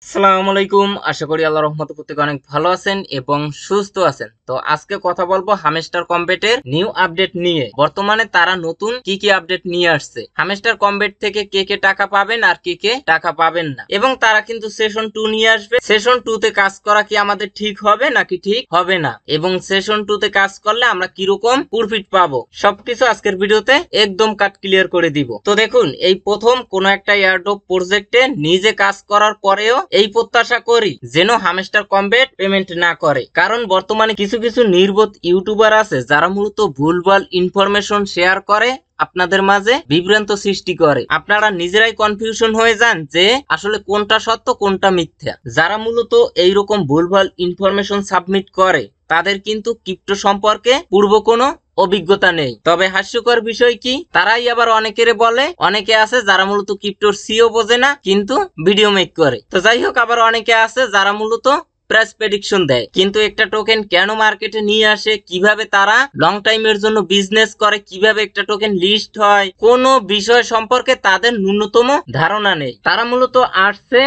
আসসালামু আলাইকুম। আশা করি আল্লাহর রহমতে প্রত্যেকে অনেক ভালো আছেন এবং সুস্থ আছেন। তো আজকে কথা বলবো হামস্টার কম্বেটের নিউ আপডেট নিয়ে। বর্তমানে তারা নতুন কি কি আপডেট নিয়ে আসছে, হামস্টার কম্বেট থেকে কে কে টাকা পাবেন আর কে কে টাকা পাবেন না, এবং তারা কিন্তু সেশন 2 নিয়ে আসবে। সেশন 2 তে কাজ করা কি আমাদের ঠিক হবে নাকি ঠিক হবে না, এবং সেশন 2 তে কাজ করলে আমরা কিরকম প্রফিট পাবো, সবকিছু আজকের ভিডিওতে একদম কাট ক্লিয়ার করে দিব। তো দেখুন, এই প্রথম কোন একটা এয়ারড্রপ প্রজেক্টে নিজে কাজ করার পরেও এই প্রত্যাশা করি যেন হামস্টার কম্বেট পেমেন্ট না করে, কারণ বর্তমানে কিছু কিছু নির্বোধ ইউটিউবার আছে যারা মূলত ভুলভাল ইনফরমেশন শেয়ার করে, আপনাদের মাঝে বিভ্রান্ত সৃষ্টি করে। আপনারা নিজেরাই কনফিউশন হয়ে যান যে আসলে কোনটা সত্য কোনটা মিথ্যা। যারা মূলত এইরকম ভুলভাল ইনফরমেশন সাবমিট করে তাদের কিন্তু ক্রিপ্টো সম্পর্কে পূর্ব কোনো অভিজ্ঞতা নেই। তবে হাস্যকর বিষয় কি, তারাই আবার অনেকেরে বলে, অনেকে আছে যারা মূলত ক্রিপ্টোর সিও বোঝে না কিন্তু ভিডিও মেক করে। তো যাই হোক, আবার অনেকে আছে যারা মূলত প্রাইস প্রেডিকশন দেয়, কিন্তু একটা টোকেন কেন মার্কেটে নিয়ে আসে, কিভাবে তারা লং টাইমের জন্য বিজনেস করে, কিভাবে একটা টোকেন লিস্ট হয়, কোনো বিষয় সম্পর্কে তাদের ন্যূনতম ধারণা নেই। তারা মূলত আসছে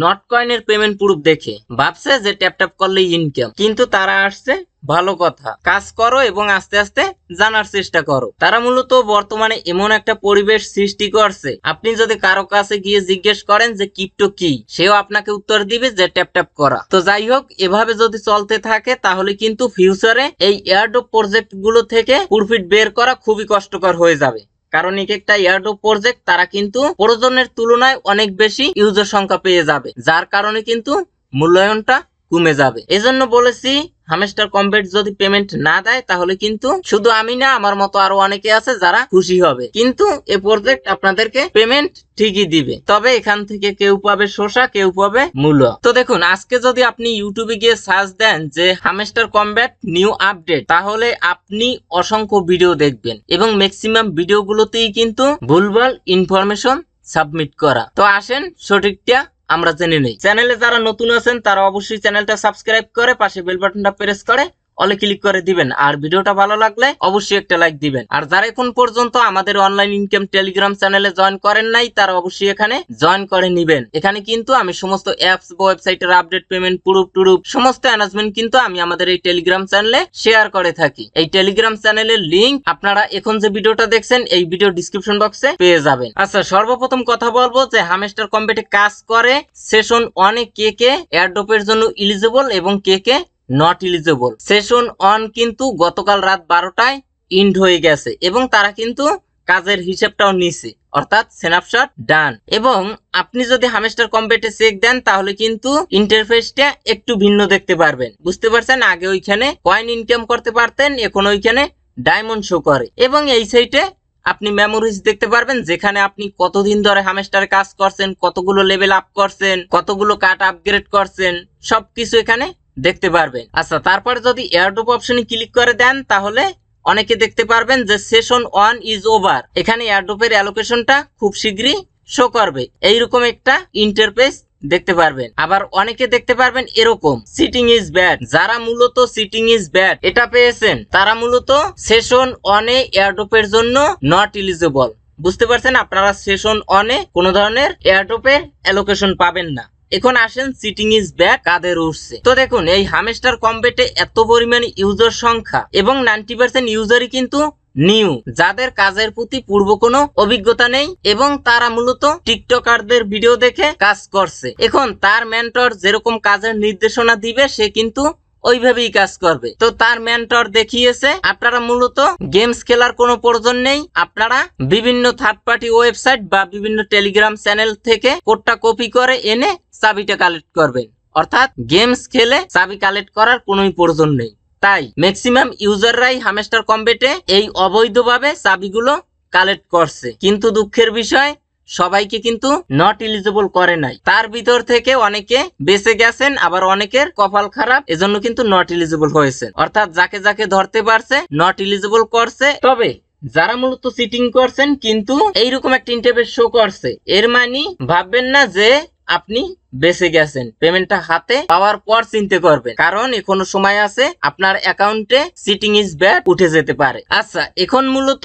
নট কয়েনের পেমেন্ট প্রুফ দেখে, ভাবছে যে ট্যাপ ট্যাপ করলেই ইনকাম, কিন্তু তারা আসছে ভালো কথা, কাজ করো এবং আস্তে আস্তে জানার চেষ্টা করো। তারা মূলত বর্তমানে এমন একটা পরিবেশ সৃষ্টি করছে, আপনি যদি কারো কাছে গিয়ে জিজ্ঞেস করেন যে ক্রিপ্টো কি, সেও আপনাকে উত্তর দিবে যে ট্যাপ ট্যাপ করা। তো যাই হোক, এভাবে যদি চলতে থাকে তাহলে কিন্তু ফিউচারে এই এয়ারড্রপ প্রজেক্ট গুলো থেকে প্রফিট বের করা খুবই কষ্টকর হয়ে যাবে, কারণ এক একটা এয়ারড্রপ প্রজেক্ট তারা কিন্তু প্রয়োজনের তুলনায় অনেক বেশি ইউজার সংখ্যা পেয়ে যাবে, যার কারণে কিন্তু মূল্যায়নটা কমে যাবে। এজন্য বলেছি হামস্টার কম্বেট যদি পেমেন্ট না দেয় তাহলে কিন্তু শুধু আমি না, আমার মতো আরো অনেকে আছে যারা খুশি হবে, কিন্তু এই প্রজেক্ট আপনাদেরকে পেমেন্ট ঠিকই দিবে। তবে এখান থেকে কেউ পাবে শসা, কেউ পাবে মূল্য। তো দেখুন, আজকে যদি আপনি ইউটিউবে গিয়ে সার্চ দেন যে হামস্টার কম্বেট নিউ আপডেট, তাহলে আপনি অসংখ্য ভিডিও দেখবেন এবং ম্যাক্সিমাম ভিডিওগুলোতেই কিন্তু ভুলভাল ইনফরমেশন সাবমিট করা। তো আসেন সঠিকটা আমরা জেনে নেই। চ্যানেলে যারা নতুন আছেন তারা অবশ্যই চ্যানেলটা সাবস্ক্রাইব করে পাশে বেল বাটনটা প্রেস করে অলে ক্লিক করে দিবেন, আর ভিডিওটা ভালো লাগলে অবশ্যই একটা লাইক দিবেন। আর যারা এখন পর্যন্ত আমাদের অনলাইন ইনকাম টেলিগ্রাম চ্যানেলে জয়েন করেন নাই তারা অবশ্যই এখানে জয়েন করে নিবেন। এখানে কিন্তু আমি সমস্ত অ্যাপস বা ওয়েবসাইটের আপডেট, পেমেন্ট প্রুফ টুরুফ সমস্ত অ্যানাউন্সমেন্ট কিন্তু আমি আমাদের এই টেলিগ্রাম চ্যানেলে শেয়ার করে থাকি। এই টেলিগ্রাম চ্যানেলের লিংক আপনারা এখন যে ভিডিওটা দেখছেন এই ভিডিও ডিসক্রিপশন বক্সে পেয়ে যাবেন। আচ্ছা, সর্বপ্রথম কথা বলবো যে হামস্টার কম্বেটে কাজ করে সেশন 1 এ কে কে এয়ারড্রপের জন্য এলিজিবল এবং কে কে নট এলিজিবল। সেশন 1 কিন্তু গতকাল রাত 12টায় ইন্ড হয়ে গেছে এবং তারা কিন্তু কাজের হিসাবটাও নিছে, অর্থাৎ স্ন্যাপশট ডান। এবং আপনি যদি হামস্টার কম্বেটে চেক দেন তাহলে কিন্তু ইন্টারফেসটা একটু ভিন্ন দেখতে পারবেন। বুঝতে পারছেন, আগে ওইখানে কয়েন ইনকাম করতে পারতেন, এখন ওইখানে ডায়মন্ড শো করে। এবং এই সাইটে আপনি মেমোরিজ দেখতে পারবেন, যেখানে আপনি কতদিন ধরে হামস্টারে কাজ করছেন, কতগুলো লেভেল আপ করছেন, কতগুলো কার্ড আপগ্রেড করছেন, সবকিছু এখানে দেখতে পারবেন। আচ্ছা, তারপরে যদি এয়ারড্রপ অপশনে ক্লিক করে দেন তাহলে অনেকে দেখতে পারবেন যে সেশন 1 ইজ ওভার। এখানে এয়ারড্রপের অ্যালোকেশনটা খুব শীঘ্রই শো করবে, এইরকম একটা ইন্টারফেস দেখতে পারবেন। আবার অনেকে দেখতে পারবেন এরকম সিটিং ইজ ব্যাড। যারা মূলত সিটিং ইজ ব্যাড এটা পেয়েছেন তারা মূলত সেশন 1 এ এয়ারড্রপের জন্য নট এলিজিবল। বুঝতে পারছেন, আপনারা সেশন 1 এ কোনো ধরনের এয়ারড্রপের অ্যালোকেশন পাবেন না। এখন আসেন সিটিং ইজ ব্যাড কাদের উঠছে। তো দেখুন, এই হামস্টার কম্বেটে এত পরিমাণে ইউজার সংখ্যা এবং 90% ইউজারই কিন্তু নিউ, যাদের কাজের প্রতি পূর্ব কোনো অভিজ্ঞতা নেই এবং তারা মূলত টিকটকারদের ভিডিও দেখে কাজ করছে। এখন তার মেন্টর যেরকম কাজের নির্দেশনা দিবে সে কিন্তু ওইভাবেই কাজ করবে। তো তার মেন্টর দেখিয়েছে আপনারা মূলত গেমস খেলার কোনো প্রয়োজন নেই, আপনারা বিভিন্ন থার্ড পার্টি ওয়েবসাইট বা বিভিন্ন টেলিগ্রাম চ্যানেল থেকে কোডটা কপি করে এনে চাবিটা কালেক্ট করবেন, অর্থাৎ গেমস খেলে চাবি কালেক্ট করার কোনোই প্রয়োজন নেই। তাই ম্যাক্সিমাম ইউজাররাই হামস্টার কম্বেটে এই অবৈধভাবে চাবিগুলো কালেক্ট করছে, কিন্তু দুঃখের বিষয় সবাইকে কিন্তু নট এলিজিবল করে নাই। তার ভিতর থেকে অনেকে বেঁচে গেছেন, আবার অনেকের কপাল খারাপ, এজন্য কিন্তু নট এলিজিবল হয়েছে। অর্থাৎ যাকে যাকে ধরতে পারছে নট এলিজিবল করছে। তবে যারা মূলত চিটিং করছেন কিন্তু এইরকম একটা ইন্টারফেস শো করছে, এর মানে ভাববেন না যে আপনি বেঁচে গেছেন। পেমেন্টটা হাতে পাওয়ার পর চিন্তা করবেন, কারণ এখনো সময় আছে, আপনার অ্যাকাউন্টে চিটিং ইজ ব্যাড উঠে যেতে পারে। আচ্ছা, এখন মূলত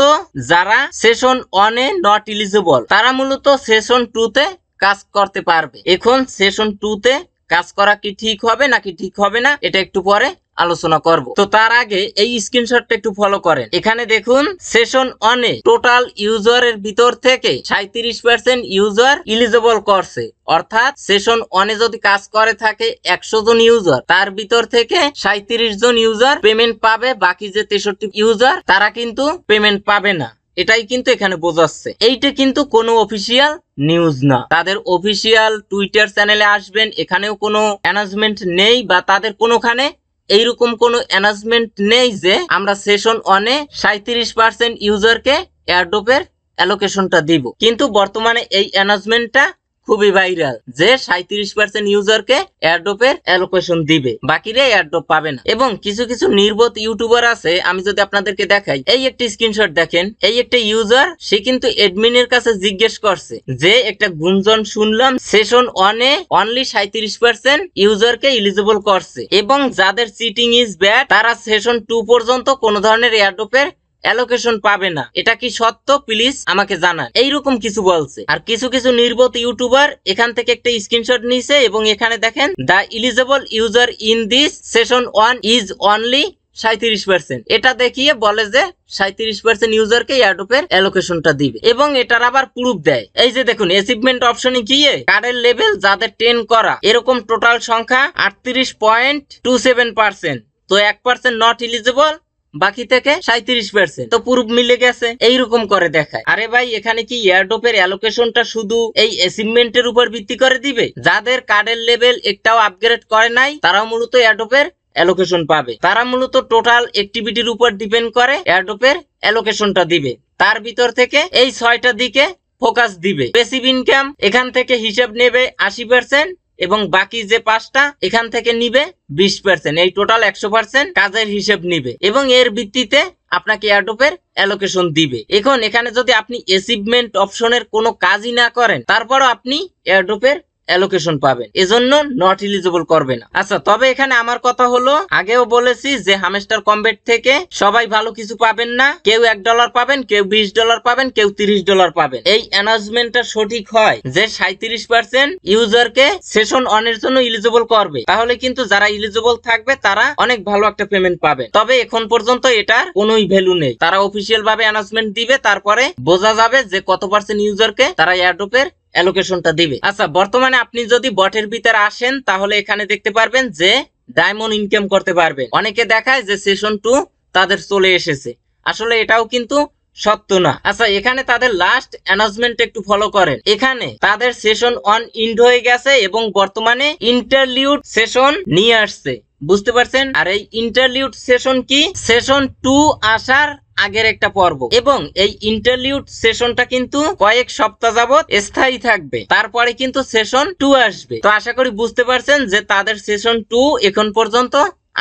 যারা সেশন 1 এ নট এলিজিবল তারা মূলত সেশন 2 তে কাজ করতে পারবে। এখন সেশন 2 তে কাজ করা কি ঠিক হবে নাকি ঠিক হবে না এটা একটু পরে আলোচনা করব। তো তার আগে এই স্ক্রিনশটটা একটু ফলো করেন। এখানে দেখুন সেশন 1 এ টোটাল ইউজারের ভিতর থেকে 37% ইউজার এলিজিবল করছে, অর্থাৎ সেশন 1 এ যদি কাজ করে থাকে 100 জন ইউজার, তার ভিতর থেকে 37 জন ইউজার পেমেন্ট পাবে, বাকি যে 63 ইউজার তারা কিন্তু পেমেন্ট পাবে না। এটাই কিন্তু এখানে বোঝাচ্ছে। এইটা কিন্তু কোনো অফিসিয়াল নিউজ না। তাদের অফিসিয়াল টুইটার চ্যানেলে আসবেন, এখানেও কোনো অ্যানাউন্সমেন্ট নেই বা তাদের কোনোখানে এইরকম কোনো অ্যানাউন্সমেন্ট নেই যে আমরা সেশন 1 এ 37% ইউজারকে এয়ারড্রপের অ্যালোকেশনটা দিব। কিন্তু বর্তমানে এই অ্যানাউন্সমেন্টটা খুবই ভাইরাল যে 37% ইউজারকে এয়ারড্রপের অ্যালোকেশন দিবে, বাকিরা এয়ারড্রপ পাবে না। এবং কিছু কিছু নির্বোধ ইউটিউবার আছে, আমি যদি আপনাদেরকে দেখাই, এই একটা স্ক্রিনশট দেখেন। এই একটা ইউজার সে কিন্তু অ্যাডমিনের কাছে জিজ্ঞেস করছে যে একটা গুঞ্জন শুনলাম সেশন 1 এ অনলি 37% ইউজারকে এলিজিবল করছে এবং যাদের চিটিং ইজ ব্যাড তারা সেশন 2 পর্যন্ত কোনো ধরনের এয়ারড্রপের অ্যালোকেশন পাবে না। এটা কি সত্য? প্লিজ আমাকে জানান। এইরকম কিছু বলছে। আর কিছু কিছু নির্বোধ ইউটিউবার এখান থেকে একটা স্ক্রিনশট নিছে এবং এখানে দেখেন the eligible user in this session 1 is only 37%। এটা দেখিয়ে বলে যে 37% ইউজারকে এয়ারড্রপের অ্যালোকেশনটা দিবে এবং এটার আবার প্রুফ দেয়। এই যে দেখুন অ্যাচিভমেন্ট অপশনে গিয়ে কার্ডের লেভেল যাদের 10 করা এরকম টোটাল সংখ্যা 38.27%। তো 1% নট এলিজিবল, বাকি থেকে 37%। তো প্রুফ মিলে গেছে। এইরকম করে দেখায়। আরে ভাই এখানে কি এয়ারড্রপের অ্যালোকেশনটা শুধু এই অ্যাচিভমেন্টের উপর ভিত্তি করে দিবে? যাদের কার্ডের লেভেল একটাও আপগ্রেড করে নাই তারাও মূলত এয়ারড্রপের অ্যালোকেশন পাবে। তারা মূলত টোটাল অ্যাক্টিভিটির উপর ডিপেন্ড করে এয়ারড্রপের অ্যালোকেশনটা দিবে। তার ভিতর থেকে এই 6টা দিকে ফোকাস দিবে। প্যাসিভ ইনকাম এখান থেকে হিসাব নেবে 80% এবং বাকি যে 5টা এখান থেকে নিবে 20%। এই টোটাল 100% কাজের হিসেব নিবে এবং এর ভিত্তিতে আপনাকে এয়ারড্রপের অ্যালোকেশন দিবে। এখন এখানে যদি আপনি অ্যাচিভমেন্ট অপশনের কোনো কাজই না করেন তারপরও আপনি এয়ারড্রপের অ্যালোকেশন পাবেন, এজন্য নট এলিজিবল করবে না। আচ্ছা, তবে এখানে আমার কথা হলো, আগেও বলেছি যে হামস্টার কমবেট থেকে সবাই ভালো কিছু পাবেন না। কেউ $1 পাবেন, কেউ $20 পাবেন, কেউ $30 পাবেন। এই অ্যানাউন্সমেন্টটা সঠিক হয় যে 37% ইউজারকে সেশন 1 এর জন্য এলিজিবল করবে, তাহলে কিন্তু যারা এলিজিবল থাকবে তারা অনেক ভালো একটা পেমেন্ট পাবে। তবে এখন পর্যন্ত এটার কোনোই ভ্যালু নেই। তারা অফিসিয়াল ভাবে অ্যানাউন্সমেন্ট দিবে, তারপরে বোঝা যাবে যে কত পার্সেন্ট ইউজারকে তারা এয়ারড্রপের অ্যালোকেশনটা দিবে। আচ্ছা, বর্তমানে আপনি যদি বটের ভিতরে আসেন তাহলে এখানে দেখতে পারবেন যে ডায়মন্ড ইনকাম করতে পারবেন। অনেকে দেখায় যে সেশন 2 তাদের চলে এসেছে, আসলে এটাও কিন্তু সত্য না। আচ্ছা, এখানে তাদের লাস্ট অ্যানাউন্সমেন্ট একটু ফলো করেন। এখানে তাদের সেশন 1 ইন্ড হয়ে গেছে এবং বর্তমানে ইন্টারলিউড সেশন নিয়ে আসছে, বুঝতে পারছেন? আর এই ইন্টারলিউড সেশন কি? সেশন 2 আসার আগের একটা পর্ব এবং এই ইন্টারলিউড সেশনটা কিন্তু কয়েক সপ্তাহ যাবত স্থায়ী থাকবে, তারপরে কিন্তু সেশন 2 আসবে। তো আশা করি বুঝতে পারছেন যে তাদের সেশন 2 এখন পর্যন্ত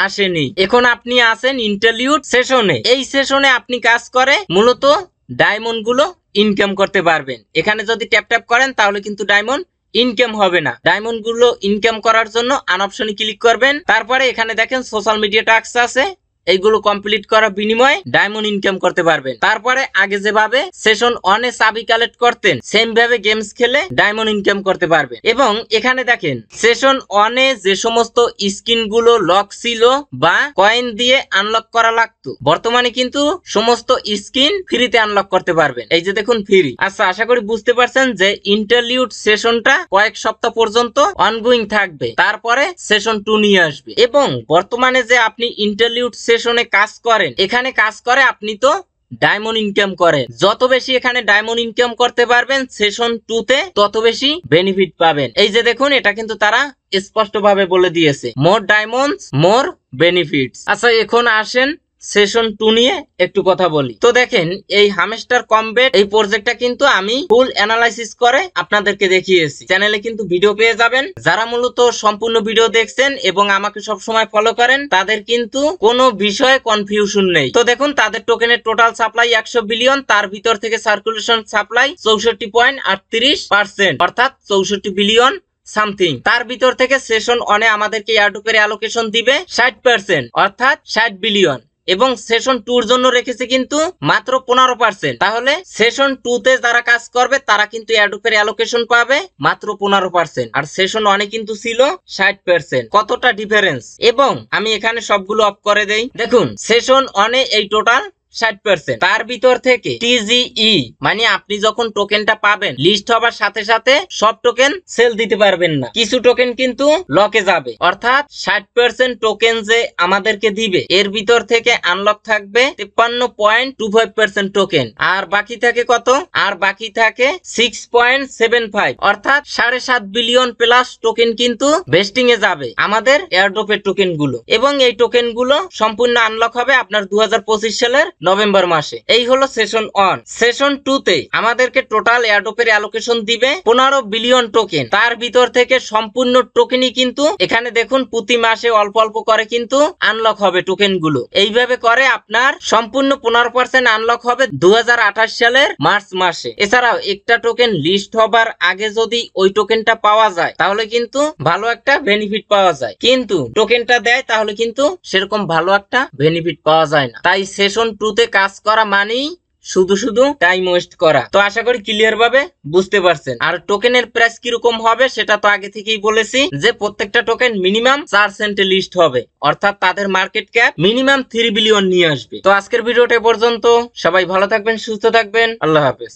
আসেনি। এখন আপনি আছেন ইন্টারলিউড সেশনে। এই সেশনে আপনি কাজ করে মূলত ডায়মন্ড গুলো ইনকাম করতে পারবেন। এখানে যদি ট্যাপ ট্যাপ করেন তাহলে কিন্তু ডায়মন্ড ইনকাম হবে না। ডায়মন্ড গুলো ইনকাম করার জন্য আন অপশনে ক্লিক করবেন। তারপরে এখানে দেখেন সোশ্যাল মিডিয়া টাস্ক আছে, এইগুলো কমপ্লিট করার বিনিময়ে ডায়মন্ড ইনকাম করতে পারবেন। তারপরে আগে যেভাবে সেশন 1 এ চাবি কালেক্ট করতেন সেম ভাবে গেমস খেলে ডায়মন্ড ইনকাম করতে পারবেন। এবং এখানে দেখেন সেশন 1 এ যে সমস্ত স্কিন গুলো লক ছিল বা কয়েন দিয়ে আনলক করা লাগতো, বর্তমানে কিন্তু সমস্ত স্কিন ফ্রিতে আনলক করতে পারবেন। এই যে দেখুন ফ্রি। আচ্ছা, আশা করি বুঝতে পারছেন যে ইন্টারলিউড সেশনটা কয়েক সপ্তাহ পর্যন্ত অনগোয়িং থাকবে, তারপরে সেশন 2 নিয়ে আসবে। এবং বর্তমানে যে আপনি ইন্টারলিউড সেশনে কাজ করেন, এখানে কাজ করে আপনি তো ডায়মন্ড ইনকাম করেন। যত বেশি এখানে ডায়মন্ড ইনকাম করতে পারবেন সেশন 2 তে তত বেশি বেনিফিট পাবেন। এই যে দেখুন এটা কিন্তু তারা স্পষ্ট ভাবে বলে দিয়েছে, মোর ডায়মন্ডস মোর বেনিফিটস। আচ্ছা, এখন আসেন সেশন 2 নিয়ে একটু কথা বলি। তো দেখেন এই হামস্টার কমবেট এই প্রজেক্টটা কিন্তু আমি ফুল অ্যানালাইসিস করে আপনাদেরকে দেখিয়েছি। চ্যানেলে কিন্তু ভিডিও পেয়ে যাবেন। যারা মূলত সম্পূর্ণ ভিডিও দেখছেন এবং আমাকে সব সময় ফলো করেন তাদের কিন্তু কোনো বিষয়ে কনফিউশন নেই। তো দেখুন তাদের টোকেনের টোটাল সাপ্লাই 100 বিলিয়ন, তার ভিতর থেকে সার্কুলেশন সাপ্লাই 64.38%, অর্থাৎ 64 বিলিয়ন সামথিং। তার ভিতর থেকে সেশন 1 এ আমাদেরকে এয়ারড্রপের অ্যালোকেশন দিবে 60%, অর্থাৎ 60 বিলিয়ন। এবং সেশন 2 এর জন্য রেখেছে কিন্তু মাত্র 15%। তাহলে সেশন 2 তে যারা কাজ করবে তারা কিন্তু এয়ারড্রপের অ্যালোকেশন পাবে মাত্র 15%, আর সেশন 1 এ কিন্তু ছিল 60%। কতটা ডিফারেন্স! এবং আমি এখানে সবগুলো অফ করে দেই। দেখুন সেশন 1 এ এই টোটাল 60%, তার ভিতর থেকে টিজিই মানে আপনি যখন টোকেনটা পাবেন লিস্ট হবার সাথে সাথে সব টোকেন সেল দিতে পারবেন না, কিছু টোকেন কিন্তু লকে যাবে। অর্থাৎ 60% টোকেন যে আমাদেরকে দিবে এর ভিতর থেকে আনলক থাকবে 53.25% টোকেন, আর বাকি থাকে কত? আর বাকি থাকে 6.75, অর্থাৎ 7.5 বিলিয়ন প্লাস টোকেন কিন্তু ভেস্টিং এ যাবে আমাদের এয়ারড্রপের টোকেন গুলো। এবং এই টোকেন গুলো সম্পূর্ণ আনলক হবে আপনার 2025 সালের নভেম্বর মাসে। এই হলো সেশন 1। সেশন 2 তে আমাদেরকে টোটাল এয়ারড্রপের অ্যালোকেশন দিবে 15 বিলিয়ন টোকেন। তার ভিতর থেকে সম্পূর্ণ টোকেনই কিন্তু এখানে দেখুন প্রতি মাসে অল্প অল্প করে কিন্তু আনলক হবে টোকেন গুলো। এইভাবে করে আপনার সম্পূর্ণ 15% আনলক হবে 2028 সালের মার্চ মাসে। এছাড়াও একটা টোকেন লিস্ট হবার আগে যদি ওই টোকেনটা পাওয়া যায় তাহলে কিন্তু ভালো একটা বেনিফিট পাওয়া যায়, কিন্তু টোকেনটা দেয় তাহলে কিন্তু সেরকম ভালো একটা বেনিফিট পাওয়া যায় না। তাই সেশন 2 তে কাজ করা মানেই শুধু শুধু টাইম ওয়েস্ট করা। তো আশা করি ক্লিয়ার ভাবে বুঝতে পারছেন। আর টোকেনের প্রাইস কিরকম হবে সেটা তো আগে থেকেই বলেছি যে প্রত্যেকটা টোকেন মিনিমাম 4 সেন্টে লিস্ট হবে, অর্থাৎ তাদের মার্কেট ক্যাপ মিনিমাম 3 বিলিয়ন নিয়ে আসবে। তো আজকের ভিডিওটা পর্যন্ত, সবাই ভালো থাকবেন, সুস্থ থাকবেন, আল্লাহ হাফেজ।